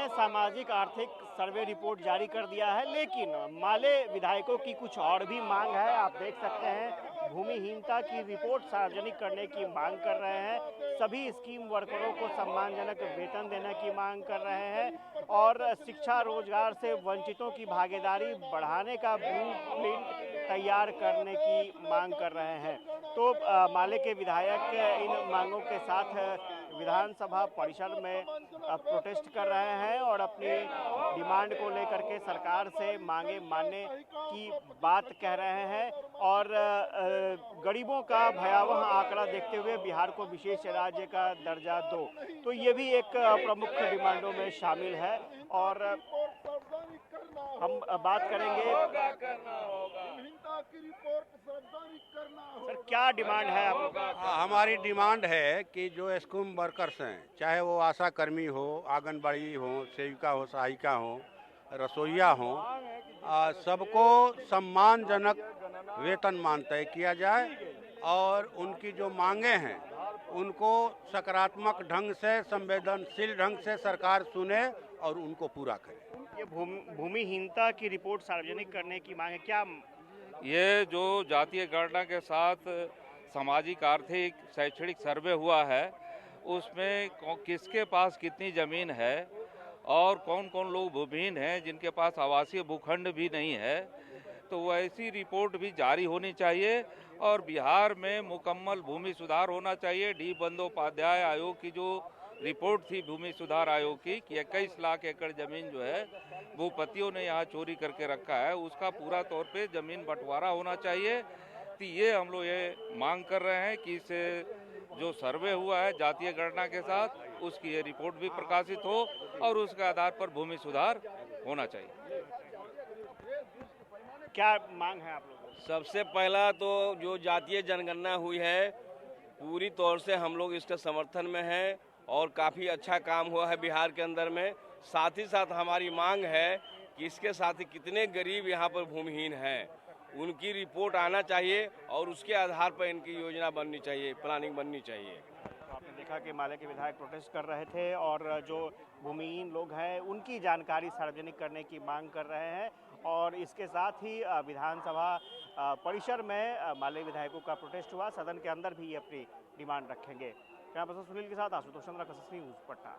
ने सामाजिक आर्थिक सर्वे रिपोर्ट जारी कर दिया है, लेकिन माले विधायकों की कुछ और भी मांग है। आप देख सकते हैं भूमिहीनता की रिपोर्ट सार्वजनिक करने की मांग कर रहे हैं, सभी स्कीम वर्करों को सम्मानजनक वेतन देने की मांग कर रहे हैं और शिक्षा रोजगार से वंचितों की भागीदारी बढ़ाने का ब्लूप्रिंट तैयार करने की मांग कर रहे हैं। तो माले के विधायक इन मांगों के साथ विधानसभा परिसर में प्रोटेस्ट कर रहे हैं और अपनी डिमांड को लेकर के सरकार से मांगे मानने की बात कह रहे हैं और गरीबों का भयावह आंकड़ा देखते हुए बिहार को विशेष राज्य का दर्जा दो, तो ये भी एक प्रमुख डिमांडों में शामिल है। और हम बात करेंगे सर, क्या डिमांड है आप लोगों का? हमारी डिमांड है कि जो स्कूल वर्कर्स हैं, चाहे वो आशा कर्मी हो, आंगनबाड़ी हो, सेविका हो, सहायिका हो, रसोईया हो, सबको सम्मानजनक वेतन मान तय किया जाए और उनकी जो मांगे हैं उनको सकारात्मक ढंग से, संवेदनशील ढंग से सरकार सुने और उनको पूरा करे। ये भूमिहीनता की रिपोर्ट सार्वजनिक करने की मांग है, क्या ये जो जातीय गणना के साथ सामाजिक आर्थिक शैक्षणिक सर्वे हुआ है उसमें किसके पास कितनी ज़मीन है और कौन कौन लोग भूमिहीन हैं जिनके पास आवासीय भूखंड भी नहीं है, तो वैसी रिपोर्ट भी जारी होनी चाहिए और बिहार में मुकम्मल भूमि सुधार होना चाहिए। डी बंदोपाध्याय आयोग की जो रिपोर्ट थी भूमि सुधार आयोग की कि 21 लाख एकड़ जमीन जो है भूपतियों ने यहाँ चोरी करके रखा है, उसका पूरा तौर पे जमीन बंटवारा होना चाहिए। तो ये हम लोग ये मांग कर रहे हैं कि इसे जो सर्वे हुआ है जातीय गणना के साथ उसकी ये रिपोर्ट भी प्रकाशित हो और उसके आधार पर भूमि सुधार होना चाहिए। क्या मांग है आप लोगों की? सबसे पहला तो जो जातीय जनगणना हुई है पूरी तौर से हम लोग इसके समर्थन में हैं और काफ़ी अच्छा काम हुआ है बिहार के अंदर में। साथ ही साथ हमारी मांग है कि इसके साथ ही कितने गरीब यहाँ पर भूमिहीन हैं उनकी रिपोर्ट आना चाहिए और उसके आधार पर इनकी योजना बननी चाहिए, प्लानिंग बननी चाहिए। आपने देखा कि माले के विधायक प्रोटेस्ट कर रहे थे और जो भूमिहीन लोग हैं उनकी जानकारी सार्वजनिक करने की मांग कर रहे हैं और इसके साथ ही विधानसभा परिसर में माले विधायकों का प्रोटेस्ट हुआ। सदन के अंदर भी ये अपनी डिमांड रखेंगे। कैमरा पर्सन सुनील के साथ आशुतोष चंद्रा, कसस न्यूज़, पटना।